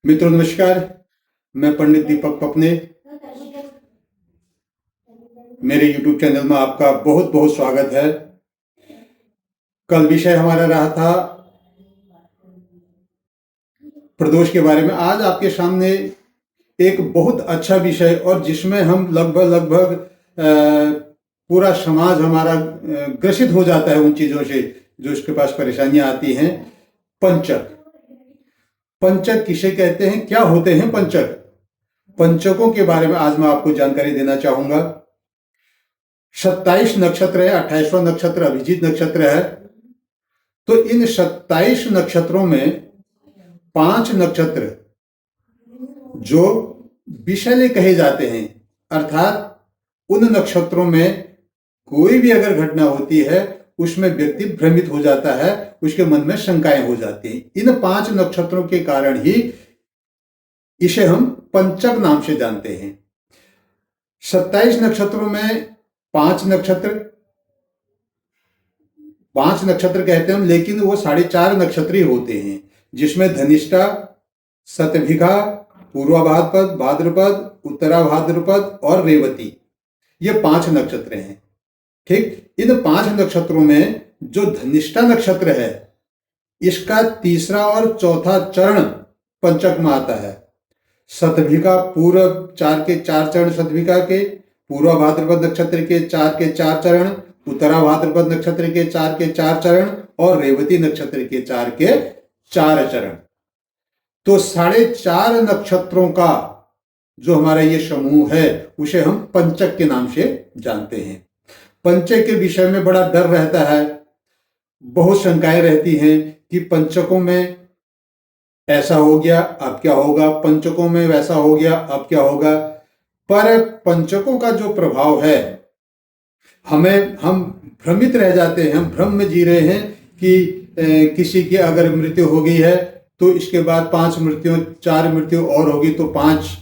मित्रों नमस्कार। मैं पंडित दीपक पपने, मेरे YouTube चैनल में आपका बहुत बहुत स्वागत है। कल विषय हमारा रहा था प्रदोष के बारे में। आज आपके सामने एक बहुत अच्छा विषय, और जिसमें हम लगभग पूरा समाज हमारा ग्रसित हो जाता है उन चीजों से जो इसके पास परेशानियां आती हैं। पंचक। पंचक किसे कहते हैं, क्या होते हैं पंचक? पंचकों के बारे में आज मैं आपको जानकारी देना चाहूंगा। 27 नक्षत्र है, 28वां नक्षत्र अभिजीत नक्षत्र है। तो इन 27 नक्षत्रों में 5 नक्षत्र जो विषैले कहे जाते हैं, अर्थात उन नक्षत्रों में कोई भी अगर घटना होती है उसमें व्यक्ति भ्रमित हो जाता है, उसके मन में शंकाएं हो जाती हैं। इन 5 नक्षत्रों के कारण ही इसे हम पंचक नाम से जानते हैं। 27 नक्षत्रों में 5 नक्षत्र कहते हैं हम, लेकिन वो 4.5 नक्षत्रीय होते हैं, जिसमें धनिष्ठा, शतभिखा, पूर्वा भाद्रपद, भाद्रपद, उत्तरा भाद्रपद और रेवती, ये 5 नक्षत्र हैं। ठीक, इन 5 नक्षत्रों में जो धनिष्ठा नक्षत्र है, इसका तीसरा और चौथा चरण पंचक में आता है। शतभिखा पूर्व 4 के 4 चरण शतभिखा के, पूर्वा भाद्रपद नक्षत्र के 4 के 4 चरण, उत्तरा भाद्रपद नक्षत्र के 4 के 4 चरण और रेवती नक्षत्र के 4 के 4 चरण। तो 4.5 नक्षत्रों का जो हमारा ये समूह है उसे हम पंचक के नाम से जानते हैं। पंचक के विषय में बड़ा डर रहता है, बहुत शंकाएं रहती हैं कि पंचकों में ऐसा हो गया अब क्या होगा, पंचकों में वैसा हो गया अब क्या होगा। पर पंचकों का जो प्रभाव है, हम भ्रमित रह जाते हैं, हम भ्रम में जी रहे हैं कि किसी की अगर मृत्यु हो गई है तो इसके बाद 4 मृत्यु और होगी तो 5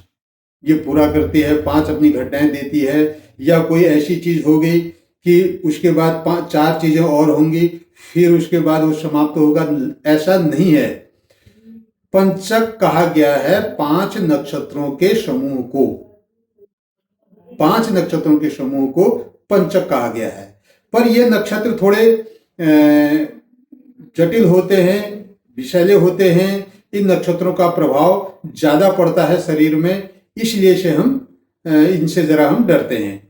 ये पूरा करती है, 5 अपनी घटनाएं देती है। या कोई ऐसी चीज हो गई कि उसके बाद 4 चीजें और होंगी, फिर उसके बाद वो समाप्त होगा। ऐसा नहीं है। पंचक कहा गया है 5 नक्षत्रों के समूह को, 5 नक्षत्रों के समूह को पंचक कहा गया है। पर ये नक्षत्र थोड़े जटिल होते हैं, विषैले होते हैं। इन नक्षत्रों का प्रभाव ज्यादा पड़ता है शरीर में, इसलिए से हम इनसे जरा हम डरते हैं।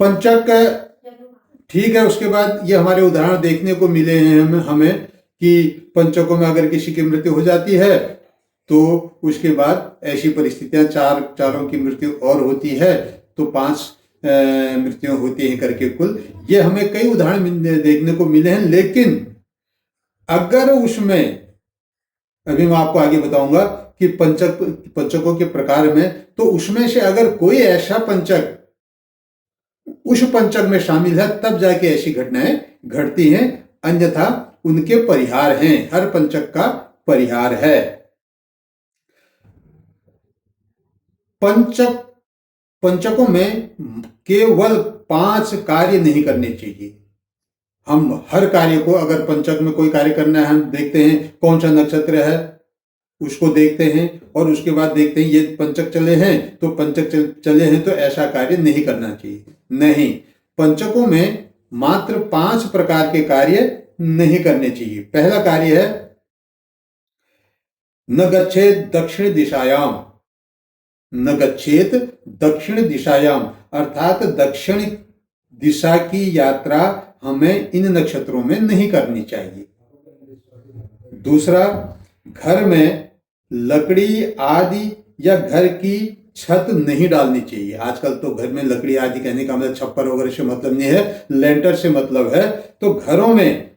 पंचक ठीक है। उसके बाद ये हमारे उदाहरण देखने को मिले हैं हमें कि पंचकों में अगर किसी की मृत्यु हो जाती है तो उसके बाद ऐसी परिस्थितियां चारों की मृत्यु और होती है तो 5 मृत्यु होती हैं करके कुल। ये हमें कई उदाहरण देखने को मिले हैं। लेकिन अगर उसमें, अभी मैं आपको आगे बताऊंगा कि पंचकों के प्रकार में, तो उसमें से अगर कोई ऐसा पंचक उस पंचक में शामिल है तब जाके ऐसी घटनाएं घटती हैं, अन्यथा उनके परिहार हैं। हर पंचक का परिहार है। पंचकों में केवल 5 कार्य नहीं करने चाहिए। हम हर कार्य को, अगर पंचक में कोई कार्य करना है, हम देखते हैं कौन सा नक्षत्र है उसको देखते हैं, और उसके बाद देखते हैं ये पंचक चले हैं तो चले हैं तो ऐसा कार्य नहीं करना चाहिए। नहीं, पंचकों में मात्र 5 प्रकार के कार्य नहीं करने चाहिए। पहला कार्य है न गच्छेत दक्षिण दिशायाम। न गच्छेत दक्षिण दिशायाम अर्थात दक्षिण दिशा की यात्रा हमें इन नक्षत्रों में नहीं करनी चाहिए। दूसरा, घर में लकड़ी आदि या घर की छत नहीं डालनी चाहिए। आजकल तो घर में लकड़ी आदि कहने का मतलब छप्पर वगैरह से मतलब नहीं है, लेंटर से मतलब है। तो घरों में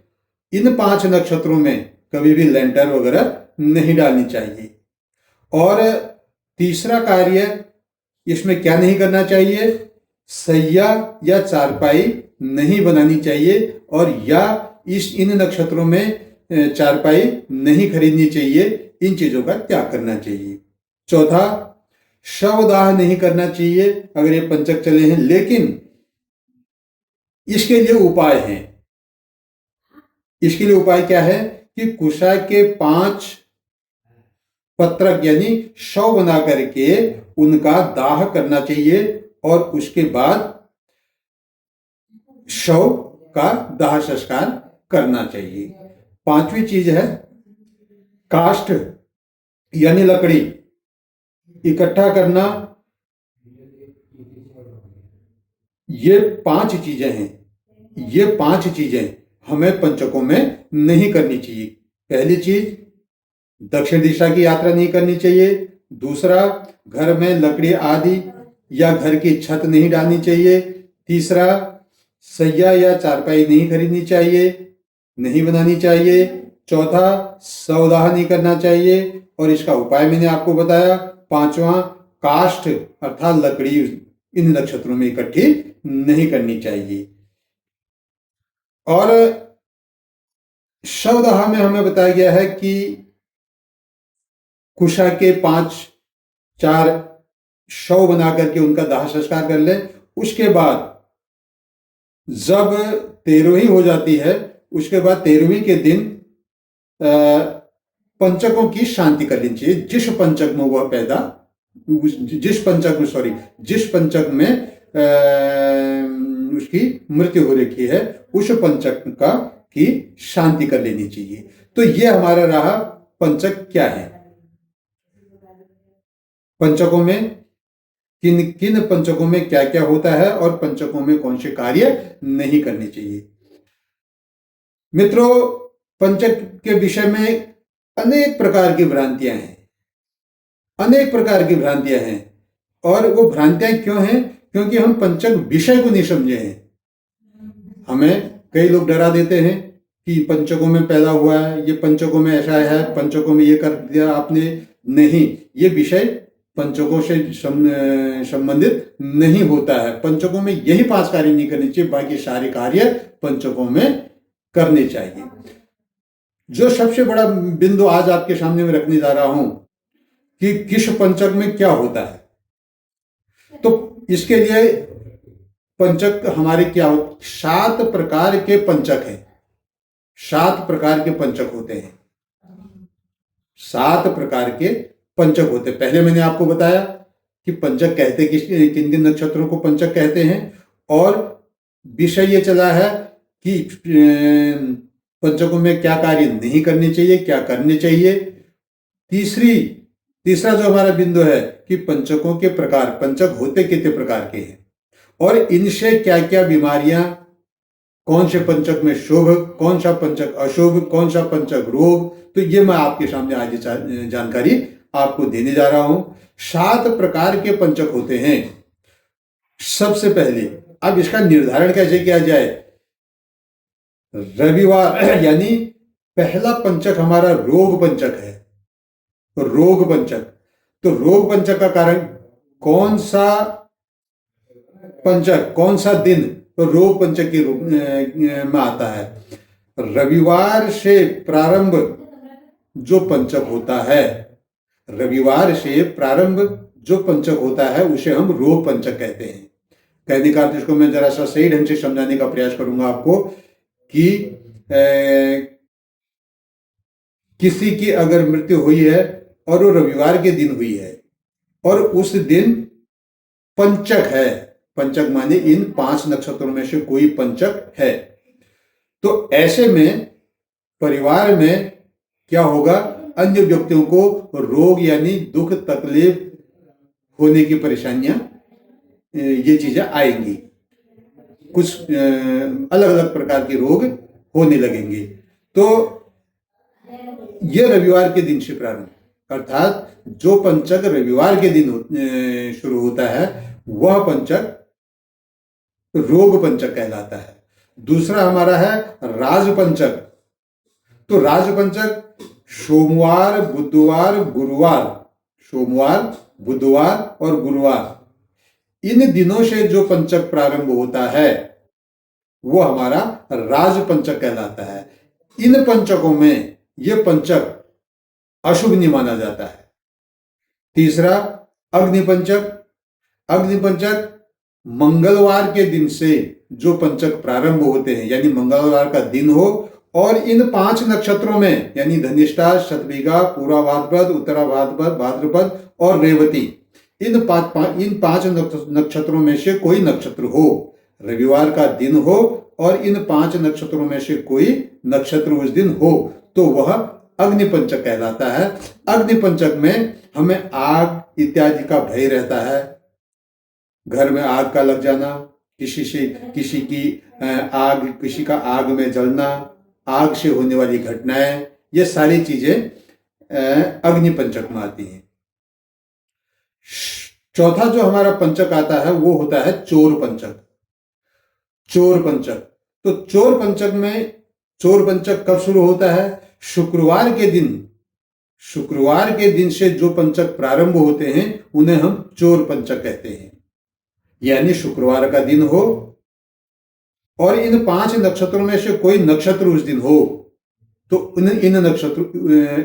इन 5 नक्षत्रों में कभी भी लेंटर वगैरह नहीं डालनी चाहिए। और तीसरा कार्य इसमें क्या नहीं करना चाहिए, सैया या चारपाई नहीं बनानी चाहिए, और या इन नक्षत्रों में चारपाई नहीं खरीदनी चाहिए। इन चीजों का त्याग करना चाहिए। चौथा, शवदाह नहीं करना चाहिए अगर ये पंचक चले हैं, लेकिन इसके लिए उपाय हैं। इसके लिए उपाय क्या है कि कुशा के 5 पत्रक यानी शव बना करके उनका दाह करना चाहिए और उसके बाद शव का दाह संस्कार करना चाहिए। पांचवी चीज है काष्ठ यानी लकड़ी इकट्ठा करना। ये पांच चीजें हैं। ये पांच चीजें हमें पंचकों में नहीं करनी चाहिए। पहली चीज, दक्षिण दिशा की यात्रा नहीं करनी चाहिए। दूसरा, घर में लकड़ी आदि या घर की छत नहीं डालनी चाहिए। तीसरा, सैया या चारपाई नहीं खरीदनी चाहिए, नहीं बनानी चाहिए। चौथा, सौदाह नहीं करना चाहिए और इसका उपाय मैंने आपको बताया। पांचवा, काष्ठ अर्थात लकड़ी इन नक्षत्रों में इकट्ठी नहीं करनी चाहिए। और शवदाह में हमें बताया गया है कि कुशा के 5-4 शव बना करके उनका दाह संस्कार कर लें। उसके बाद जब 13वीं हो जाती है, उसके बाद 13वीं के दिन पंचकों की शांति कर लेनी चाहिए। जिस पंचक में वह पैदा जिस पंचक में उसकी मृत्यु हो रखी है उस पंचक का की शांति कर लेनी चाहिए। तो ये हमारा रहा पंचक क्या है। पंचकों में किन किन पंचकों में क्या क्या होता है और पंचकों में कौन से कार्य नहीं करने चाहिए। मित्रों, पंचक के विषय में अनेक प्रकार की भ्रांतियां हैं। अनेक प्रकार की भ्रांतियां हैं और वो भ्रांतियां क्यों हैं? क्योंकि हम पंचक विषय को नहीं समझे हैं। हमें कई लोग डरा देते हैं कि पंचकों में पैदा हुआ है, ये पंचकों में ऐसा है, पंचकों में ये कर दिया आपने। नहीं, ये विषय पंचकों से संबंधित नहीं होता है। पंचकों में यही 5 कार्य नहीं करने चाहिए, बाकी सारे कार्य पंचकों में करने चाहिए। जो सबसे बड़ा बिंदु आज आपके सामने में रखने जा रहा हूं कि किस पंचक में क्या होता है, तो इसके लिए पंचक हमारे क्या हो, 7 प्रकार के पंचक हैं। 7 प्रकार के पंचक होते हैं। 7 प्रकार के पंचक होते हैं। पहले मैंने आपको बताया कि पंचक कहते किन किन नक्षत्रों को पंचक कहते हैं और विषय ये चला है कि पंचकों में क्या कार्य नहीं करने चाहिए, क्या करने चाहिए। तीसरा जो हमारा बिंदु है कि पंचकों के प्रकार, पंचक होते कितने प्रकार के हैं और इनसे क्या क्या बीमारियां, कौन से पंचक में शुभ, कौन सा पंचक अशुभ, कौन सा पंचक रोग, तो ये मैं आपके सामने आज जानकारी आपको देने जा रहा हूं। 7 प्रकार के पंचक होते हैं। सबसे पहले, अब इसका निर्धारण कैसे किया जाए? रविवार यानी पहला पंचक हमारा रोग पंचक है। रोग पंचक, तो रोग पंचक का कारण कौन सा पंचक, कौन सा दिन तो रोग पंचक के रूप में आता है। रविवार से प्रारंभ जो पंचक होता है, रविवार से प्रारंभ जो पंचक होता है उसे हम रोग पंचक कहते हैं। कहने का अर्थ, इसको मैं जरा सा सही ढंग से समझाने का प्रयास करूंगा आपको कि किसी की अगर मृत्यु हुई है और वो रविवार के दिन हुई है और उस दिन पंचक है, पंचक माने इन 5 नक्षत्रों में से कोई पंचक है, तो ऐसे में परिवार में क्या होगा, अन्य व्यक्तियों को रोग यानी दुख तकलीफ होने की परेशानियां, ये चीजें आएंगी। कुछ अलग अलग प्रकार के रोग होने लगेंगे। तो ये रविवार के दिन से प्रारंभ, अर्थात जो पंचक रविवार के दिन शुरू होता है वह पंचक रोग पंचक कहलाता है। दूसरा हमारा है राजपंचक। तो राजपंचक सोमवार, बुधवार, गुरुवार, सोमवार, बुधवार और गुरुवार, इन दिनों से जो पंचक प्रारंभ होता है वो हमारा राजपंचक कहलाता है। इन पंचकों में ये पंचक अशुभ नहीं माना जाता है। तीसरा अग्निपंचक। अग्निपंचक मंगलवार के दिन से जो पंचक प्रारंभ होते हैं, यानी मंगलवार का दिन हो और इन 5 नक्षत्रों में यानी धनिष्ठा, शतभिगा, पूर्वा भाद्रपद, उत्तरा भाद्रपद, भाद्रपद और रेवती, इन पांच नक्षत्रों में से कोई नक्षत्र हो, रविवार का दिन हो और इन 5 नक्षत्रों में से कोई नक्षत्र उस दिन हो, तो वह अग्निपंचक कहलाता है। अग्निपंचक में हमें आग इत्यादि का भय रहता है, घर में आग का लग जाना, किसी का आग में जलना, आग से होने वाली घटनाएं, ये सारी चीजें अग्निपंचक में आती हैं। चौथा जो हमारा पंचक आता है वो होता है चोर पंचक। चोर पंचक, तो चोर पंचक कब शुरू होता है? शुक्रवार के दिन से जो पंचक प्रारंभ होते हैं उन्हें हम चोर पंचक कहते हैं। यानी शुक्रवार का दिन हो और इन 5 नक्षत्रों में से कोई नक्षत्र उस दिन हो, तो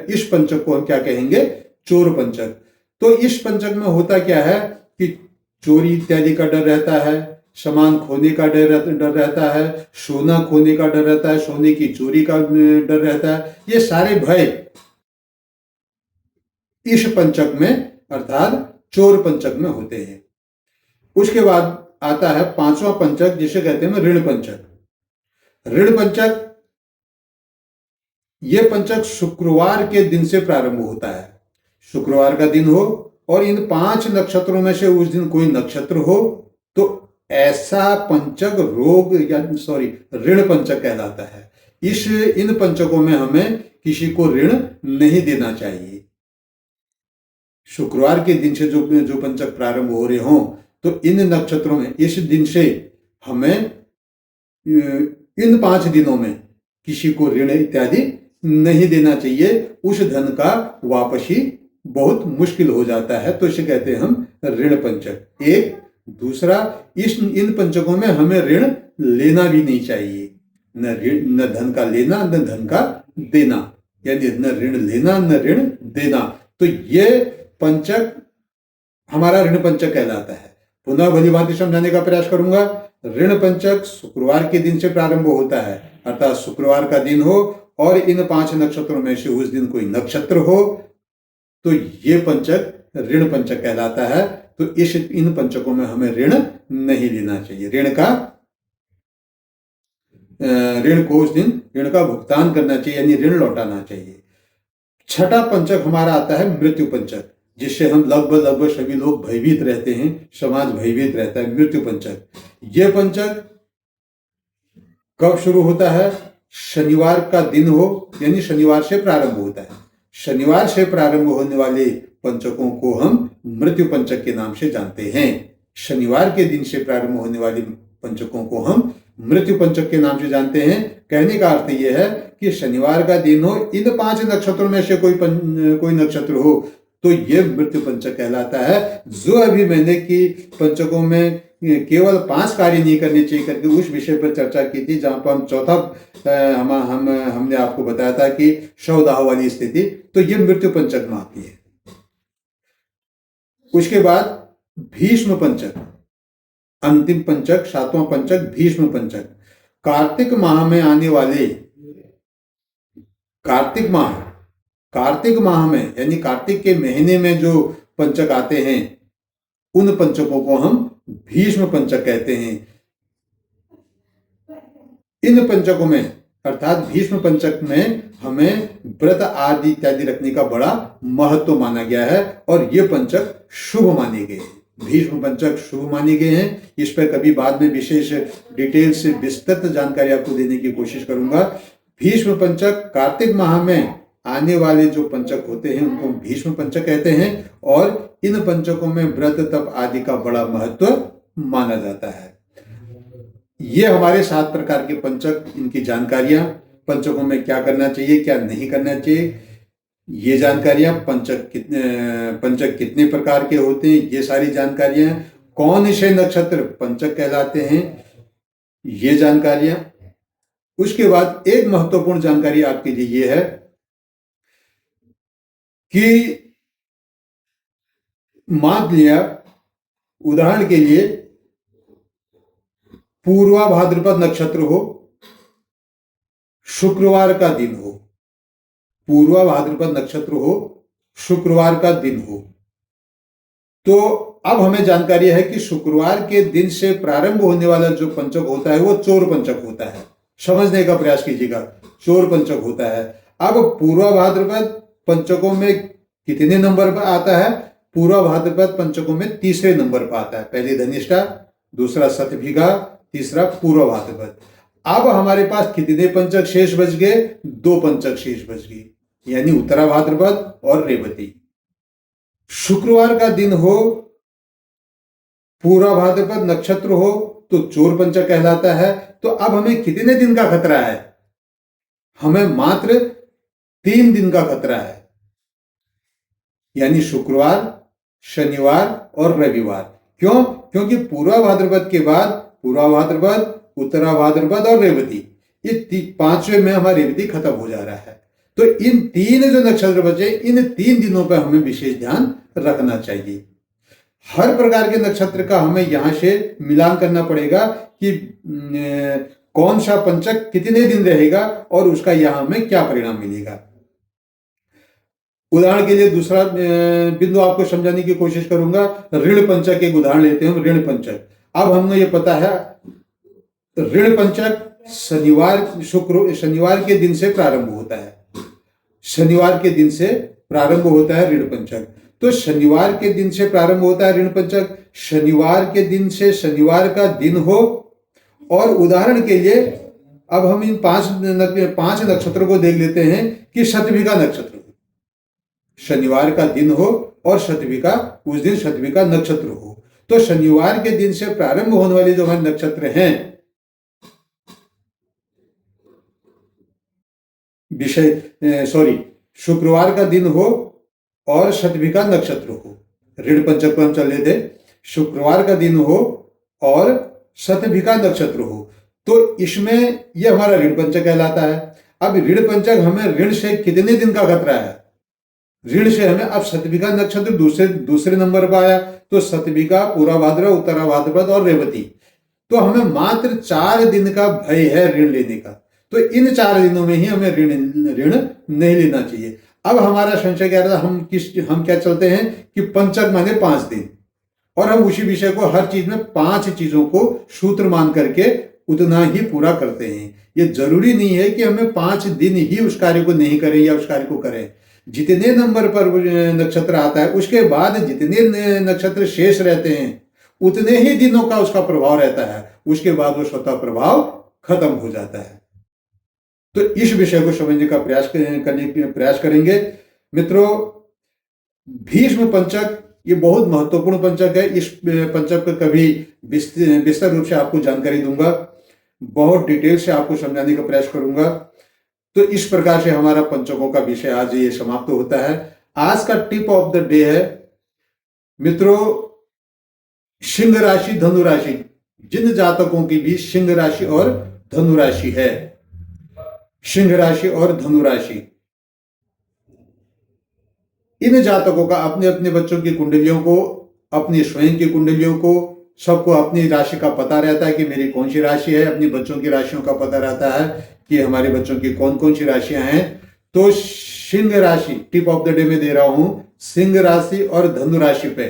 इस पंचक को हम क्या कहेंगे? चोर पंचक। तो इस पंचक में होता क्या है कि चोरी इत्यादि का डर रहता है, सामान खोने का डर रहता है, सोना खोने का डर रहता है, सोने की चोरी का डर रहता है। ये सारे भय इस पंचक में अर्थात चोर पंचक में होते हैं। उसके बाद आता है 5वां पंचक, जिसे कहते हैं ऋण पंचक। ऋण पंचक, यह पंचक शुक्रवार के दिन से प्रारंभ होता है। शुक्रवार का दिन हो और इन 5 नक्षत्रों में से उस दिन कोई नक्षत्र हो, तो ऐसा पंचक ऋण पंचक कहलाता है। इन पंचकों में हमें किसी को ऋण नहीं देना चाहिए। शुक्रवार के दिन से जो पंचक प्रारंभ हो रहे हों, तो इन नक्षत्रों में इस दिन से हमें इन 5 दिनों में किसी को ऋण इत्यादि नहीं देना चाहिए। उस धन का वापसी बहुत मुश्किल हो जाता है, तो इसे कहते हैं हम ऋण पंचक। एक दूसरा, इन पंचकों में हमें ऋण लेना भी नहीं चाहिए। न धन का लेना न धन का देना, यानी न ऋण लेना न ऋण देना। तो ये पंचक हमारा ऋण पंचक कहलाता है। पुनः भली भांति समझाने का प्रयास करूंगा। ऋण पंचक शुक्रवार के दिन से प्रारंभ होता है, अर्थात शुक्रवार का दिन हो और इन 5 नक्षत्रों में से उस दिन कोई नक्षत्र हो, तो ये पंचक ऋण पंचक कहलाता है। तो इन पंचकों में हमें ऋण नहीं लेना चाहिए। ऋण को उस दिन ऋण का भुगतान करना चाहिए, यानी ऋण लौटाना चाहिए। छठा पंचक हमारा आता है मृत्यु पंचक, जिससे हम लगभग सभी लोग भयभीत रहते हैं, समाज भयभीत रहता है। मृत्यु पंचक, यह पंचक कब शुरू होता है? शनिवार का दिन हो, यानी शनिवार से प्रारंभ होता है। शनिवार से प्रारंभ होने वाले पंचकों को हम मृत्यु पंचक के नाम से जानते हैं। शनिवार के दिन से प्रारंभ होने वाले पंचकों को हम मृत्यु पंचक के नाम से जानते हैं। कहने का अर्थ यह है कि शनिवार का दिन हो, इन 5 नक्षत्रों में से कोई नक्षत्र हो, तो यह मृत्यु पंचक कहलाता है। जो अभी मैंने कि पंचकों में केवल 5 कार्य नहीं करने चाहिए करके उस विषय पर चर्चा की थी, जहां पर हम चौथा हमने आपको बताया था कि शवदाह वाली स्थिति, तो यह मृत्यु पंचक में आती है। उसके बाद भीष्म पंचक, अंतिम पंचक, 7वां पंचक भीष्म पंचक। कार्तिक माह में आने वाले कार्तिक माह में, यानी कार्तिक के महीने में जो पंचक आते हैं, उन पंचकों को हम भीष्म पंचक कहते हैं। इन पंचकों में अर्थात भीष्म पंचक में हमें व्रत आदि इत्यादि रखने का बड़ा महत्व माना गया है और ये पंचक शुभ माने गए हैं। भीष्म पंचक शुभ माने गए हैं। इस पर कभी बाद में विशेष डिटेल से विस्तृत जानकारी आपको देने की कोशिश करूंगा। भीष्म पंचक, कार्तिक माह में आने वाले जो पंचक होते हैं उनको भीष्म पंचक कहते हैं और इन पंचकों में व्रत तप आदि का बड़ा महत्व माना जाता है। ये हमारे 7 प्रकार के पंचक, इनकी जानकारियां, पंचकों में क्या करना चाहिए क्या नहीं करना चाहिए, ये जानकारियां, पंचक कितने प्रकार के होते हैं, ये सारी जानकारियां, कौन से नक्षत्र पंचक कहलाते हैं, ये जानकारियां। उसके बाद एक महत्वपूर्ण जानकारी आपके लिए ये है कि मान लिया उदाहरण के लिए पूर्वा भाद्रपद नक्षत्र हो शुक्रवार का दिन हो, पूर्वा भाद्रपद नक्षत्र हो, शुक्रवार का दिन हो, तो अब हमें जानकारी है कि शुक्रवार के दिन से प्रारंभ होने वाला जो पंचक होता है वो चोर पंचक होता है। समझने का प्रयास कीजिएगा, चोर पंचक होता है। अब पूर्वा भाद्रपद पंचकों में कितने नंबर पर आता है? पूर्वा भाद्रपद पंचकों में तीसरे नंबर पर आता है। पहले धनिष्ठा, दूसरा शतभिगा, तीसरा पूर्वा भाद्रपद। अब हमारे पास कितने पंचक शेष बच गए? 2 पंचक शेष बच गए, यानी उत्तरा भाद्रपद और रेवती। शुक्रवार का दिन हो, पूरा भाद्रपद नक्षत्र हो, तो चोर पंचक कहलाता है। तो अब हमें कितने दिन का खतरा है? हमें मात्र 3 दिन का खतरा है, यानी शुक्रवार, शनिवार और रविवार। क्यों? क्योंकि पूर्वा भाद्रपद के बाद पूर्वा भाद्रपद, उत्तरा भाद्रपद और रेवती, ये 5वें में हमारा रेवती खत्म हो जा रहा है। तो इन 3 जो नक्षत्र बचे, इन 3 दिनों पर हमें विशेष ध्यान रखना चाहिए। हर प्रकार के नक्षत्र का हमें यहां से मिलान करना पड़ेगा कि कौन सा पंचक कितने दिन रहेगा और उसका यहां हमें क्या परिणाम मिलेगा। उदाहरण के लिए दूसरा बिंदु आपको समझाने की कोशिश करूंगा। ऋण पंचक एक उदाहरण लेते हैं, ऋण पंचक। अब हमने ये पता है ऋण पंचक शनिवार के दिन से प्रारंभ होता है। शनिवार के दिन से प्रारंभ होता है ऋण पंचक। तो शनिवार के दिन से प्रारंभ होता है ऋण पंचक। शनिवार के दिन से शनिवार का दिन हो, और उदाहरण के लिए अब हम इन 5 नक्षत्रों को देख लेते हैं कि शतभिगा नक्षत्र, शनिवार का दिन हो और शतभिगा, उस दिन शतभिगा नक्षत्र हो। तो शनिवार के दिन से प्रारंभ होने वाले जो हमारे नक्षत्र हैं, शुक्रवार का दिन हो और शतभिगा नक्षत्र हो। ऋण पंचक पर हम चल रहे थे, शुक्रवार का दिन हो और शतभिगा नक्षत्र हो, तो इसमें यह हमारा ऋण पंचक कहलाता है। अब ऋण पंचक हमें ऋण से कितने दिन का खतरा है? ऋण से हमें अब शतभिगा नक्षत्र दूसरे नंबर पर आया, तो शतभिगा, पूरा भाद्रपद, उत्तरा भाद्रपद और रेवती। तो हमें मात्र 4 दिन का भय है ऋण लेने का। तो इन 4 दिनों में ही हमें ऋण नहीं लेना चाहिए। अब हमारा संशय क्या था, हम क्या चलते हैं कि पंचक माने 5 दिन, और हम उसी विषय को हर चीज में 5 चीजों को सूत्र मान करके उतना ही पूरा करते हैं। ये जरूरी नहीं है कि हमें 5 दिन ही उस कार्य को नहीं करें या उस कार्य को करें। जितने नंबर पर नक्षत्र आता है उसके बाद जितने नक्षत्र शेष रहते हैं उतने ही दिनों का उसका प्रभाव रहता है, उसके बाद वो स्वतः प्रभाव खत्म हो जाता है। तो इस विषय को समझने का प्रयास करेंगे। मित्रों, भीष्म पंचक ये बहुत महत्वपूर्ण पंचक है। इस पंचक को कभी विस्तार रूप से आपको जानकारी दूंगा, बहुत डिटेल से आपको समझाने का प्रयास करूंगा। तो इस प्रकार से हमारा पंचकों का विषय आज ये समाप्त होता है। आज का टिप ऑफ द डे है मित्रों, सिंह राशि, धनु राशि, जिन जातकों की भी सिंह राशि और धनु राशि है, सिंह राशि और धनु राशि, इन जातकों का अपने अपने बच्चों की कुंडलियों को, अपनी स्वयं की कुंडलियों को, सबको अपनी राशि का पता रहता है कि मेरी कौन सी राशि है। अपनी बच्चों की राशियों का पता रहता है कि हमारे बच्चों की कौन कौन सी राशियां हैं। तो सिंह राशि टिप ऑफ द डे में दे रहा हूं, सिंह राशि और धनु राशि पे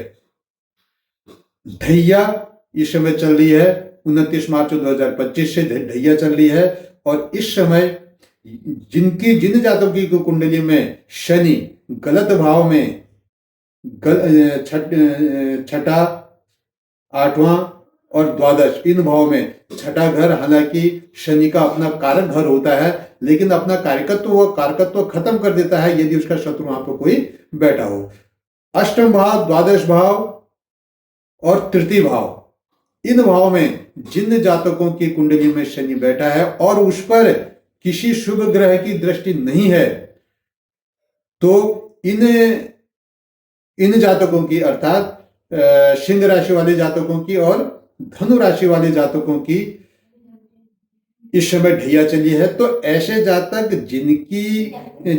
ढैया इस समय चल रही है। 29 मार्च 2025 से ढैया चल रही है, और इस समय जिन जातकों की कुंडली में शनि गलत भाव में छठा, 8वां और द्वादश, इन भाव में छठा घर, हालांकि शनि का अपना कारक घर होता है, लेकिन अपना कारकत्व खत्म कर देता है यदि उसका शत्रु वहां पर कोई बैठा हो। अष्टम भाव, द्वादश भाव और तृतीय भाव, इन भाव में जिन जातकों की कुंडली में शनि बैठा है और उस पर किसी शुभ ग्रह की दृष्टि नहीं है, तो इन जातकों की, अर्थात सिंह राशि वाले जातकों की और धनु राशि वाले जातकों की इस समय ढैया चली है। तो ऐसे जातक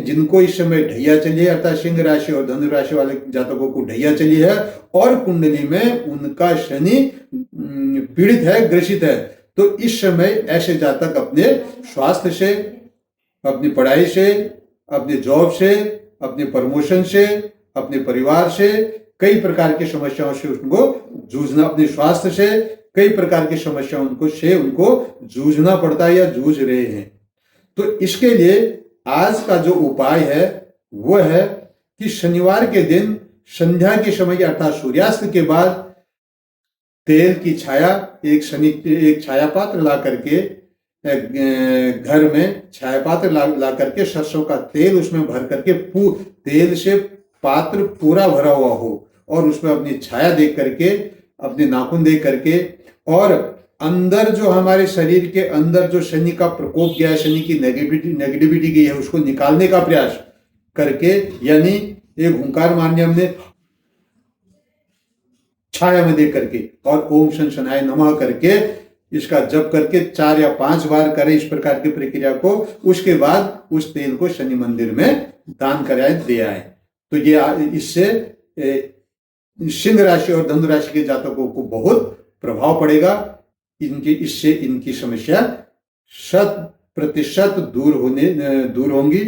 जिनको इस समय ढैया चली है, अर्थात सिंह राशि और धनु राशि वाले जातकों को ढैया चली है और कुंडली में उनका शनि पीड़ित है, ग्रसित है, तो इस समय ऐसे जातक अपने स्वास्थ्य से, अपनी पढ़ाई से, अपने जॉब से, अपने प्रमोशन से, अपने परिवार से, कई प्रकार की समस्याओं से उनको जूझना, अपने स्वास्थ्य से कई प्रकार की समस्याओं उनको जूझना पड़ता है या जूझ रहे हैं। तो इसके लिए आज का जो उपाय है वो है कि शनिवार के दिन संध्या के समय अर्थात सूर्यास्त के बाद तेल की छाया, एक छाया पात्र ला करके घर में छाया पात्र ला करके सरसों का तेल उसमें भर करके तेल से पात्र पूरा भरा हुआ हो और उसमें अपनी छाया देख करके, अपने नाखून देख करके, और अंदर जो हमारे शरीर के अंदर जो शनि का प्रकोप गया है, शनि की नेगेटिविटी गई है, उसको निकालने का प्रयास करके, यानी एक हुंकार मारने हमने छाया में देख करके और ओम शनशनाय नमः करके इसका जप करके 4 या 5 बार करें इस प्रकार की प्रक्रिया को। उसके बाद उस तेल को शनि मंदिर में दान कराए, दे आए। तो ये इससे सिंह राशि और धनु राशि के जातकों को बहुत प्रभाव पड़ेगा। इससे इनकी समस्या 100% दूर होंगी।